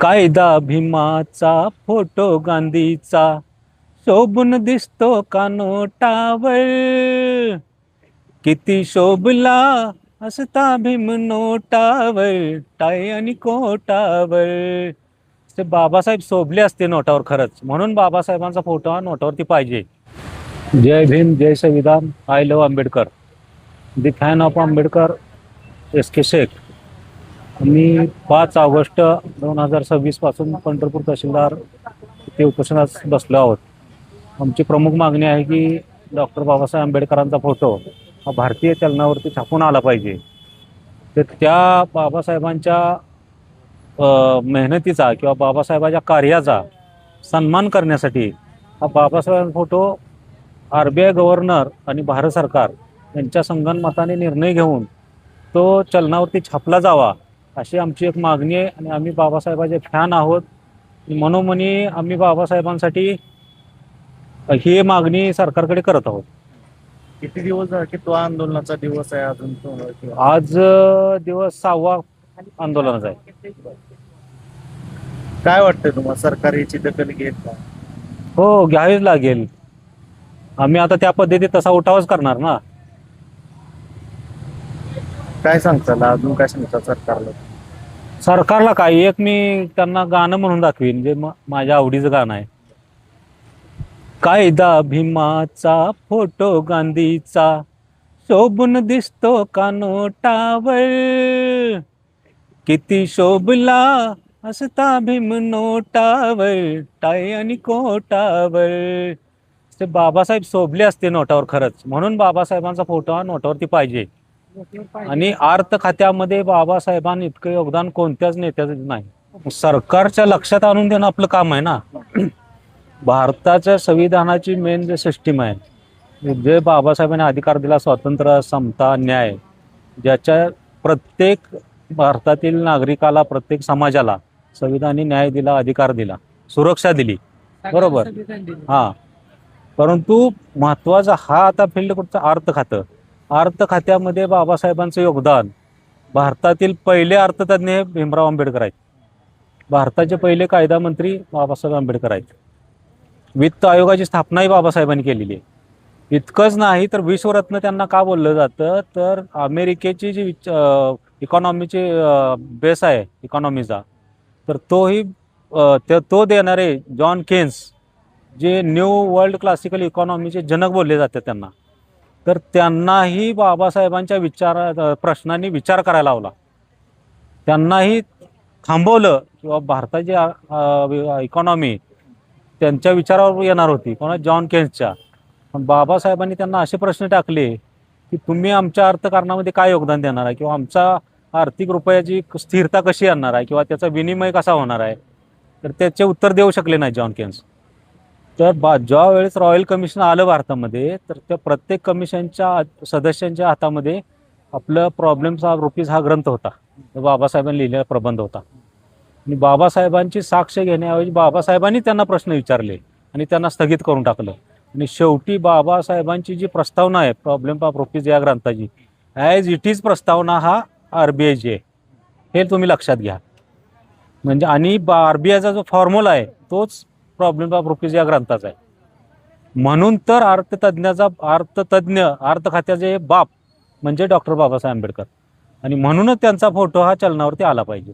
कायदा भीमाचा फोटो गांधीचा शोभून दिसतो का नोटावर. किती शोभला असता भीम नोटावर, टाय आणि कोटावर. ते बाबासाहेब शोभले असते नोटावर खरंच, म्हणून बाबासाहेबांचा फोटो हा नोटावरती पाहिजे. जय भीम, जय संविधान, I love Ambedkar. The fan of Ambedkar, SK Shaikh. मी 5 ऑगस्ट 2026 पासून पंढरपूर तहसीलदार इथे उपोषणास बसलो आहोत. आमची प्रमुख मागणी आहे की डॉक्टर बाबासाहेब आंबेडकरांचा फोटो हा भारतीय चलनावरती छापून आला पाहिजे. तर त्या बाबासाहेबांच्या मेहनतीचा किंवा बाबासाहेबांच्या कार्याचा सन्मान करण्यासाठी हा बाबासाहेब फोटो RBI गव्हर्नर आणि भारत सरकार यांच्या संगनमताने निर्णय घेऊन तो चलनावरती छापला जावा, अशी आमची एक मागणी आहे. आणि आम्ही बाबासाहेबांचे फॅन आहोत. मनोमनी आम्ही बाबासाहेबांसाठी ही मागणी सरकारकडे करत आहोत. किती दिवस झाले की तो आंदोलनाचा दिवस आहे अजून आज दिवस 6वा आंदोलनाचा आहे. काय वाटतंय तुम्हाला, सरकार याची दखल घेत का? हो, घ्यावीच लागेल. आम्ही आता त्या पद्धतीत तसा उठावच करणार ना. काय सांगताल, अजून काय सांगता सरकारला? सरकारला काय, एक मी त्यांना गाणं म्हणून दाखवीन जे माझ्या आवडीचं गाणं आहे. कायदा भीमाचा फोटो गांधीचा शोभून दिसतो का नोटावर. किती शोभला असता भीम नोटावर, टाय आणि कोटावर. ते बाबासाहेब शोभले असते नोटावर खरंच, म्हणून बाबासाहेबांचा फोटो हा नोटावरती पाहिजे. आणि अर्थ खात्यामध्ये बाबासाहेबांनी इतकं योगदान कोणत्याच नेत्याचं नाही. सरकारच्या लक्षात आणून देणं आपलं काम आहे ना. भारताच्या संविधानाची मेन जे सिस्टीम आहे, जे बाबासाहेबांनी अधिकार दिला, स्वातंत्र्य, समता, न्याय, ज्याच्या प्रत्येक भारतातील नागरिकाला, प्रत्येक समाजाला संविधानाने न्याय दिला, अधिकार दिला, सुरक्षा दिली, बरोबर. हां, परंतु महत्त्वाचा हा आता फील्ड कुठचं, अर्थ खातं. अर्थ खात्यामध्ये बाबासाहेबांचं योगदान, भारतातील पहिले अर्थतज्ञ हे भीमराव आंबेडकर आहेत. भारताचे पहिले कायदा मंत्री बाबासाहेब आंबेडकर आहेत. वित्त आयोगाची स्थापनाही बाबासाहेबांनी केलेली आहे. इतकंच नाही तर विश्वरत्न त्यांना का बोललं जातं, तर अमेरिकेची जी इकॉनॉमीची बेस आहे इकॉनॉमीचा, तर तोही तो देणारे जॉन केन्स, जे न्यू वर्ल्ड क्लासिकल इकॉनॉमीचे जनक बोलले जातात त्यांना, तर त्यांनाही बाबासाहेबांच्या प्रश्नांनी विचार करायला लावला. त्यांनाही थांबवलं किंवा भारताची इकॉनॉमी त्यांच्या विचारावर येणार होती, कोणा, जॉन केन्सच्या. पण बाबासाहेबांनी त्यांना असे प्रश्न टाकले की तुम्ही आमच्या अर्थकारणामध्ये काय योगदान देणार आहे, किंवा आमचा आर्थिक रुपयाची स्थिरता कशी आणणार आहे, किंवा त्याचा विनिमय कसा होणार आहे. तर त्याचे उत्तर देऊ शकले नाही जॉन केन्स. तर ज्या वेळेस रॉयल कमिशन आलं भारतामध्ये, तर त्या प्रत्येक कमिशनच्या सदस्यांच्या हातामध्ये आपलं प्रॉब्लेम्स ऑफ रुपीज हा ग्रंथ होता, बाबासाहेबांनी लिहिलेला प्रबंध होता. आणि बाबासाहेबांची साक्ष घेण्याऐवजी बाबासाहेबांनी त्यांना प्रश्न विचारले आणि त्यांना स्थगित करून टाकलं. आणि शेवटी बाबासाहेबांची जी प्रस्तावना आहे प्रॉब्लेम ऑफ रुपीज या ग्रंथाची, ॲज इट इज प्रस्तावना हा RBIची आहे, हे तुम्ही लक्षात घ्या. म्हणजे आणि RBIचा जो फॉर्म्युला आहे तोच प्रॉब्लेम ऑफ रुपीज या ग्रंथाचा आहे. म्हणून तर अर्थतज्ञ, अर्थ खात्याचे बाप म्हणजे डॉक्टर बाबासाहेब आंबेडकर. आणि म्हणूनच त्यांचा फोटो हा चलनावरती आला पाहिजे.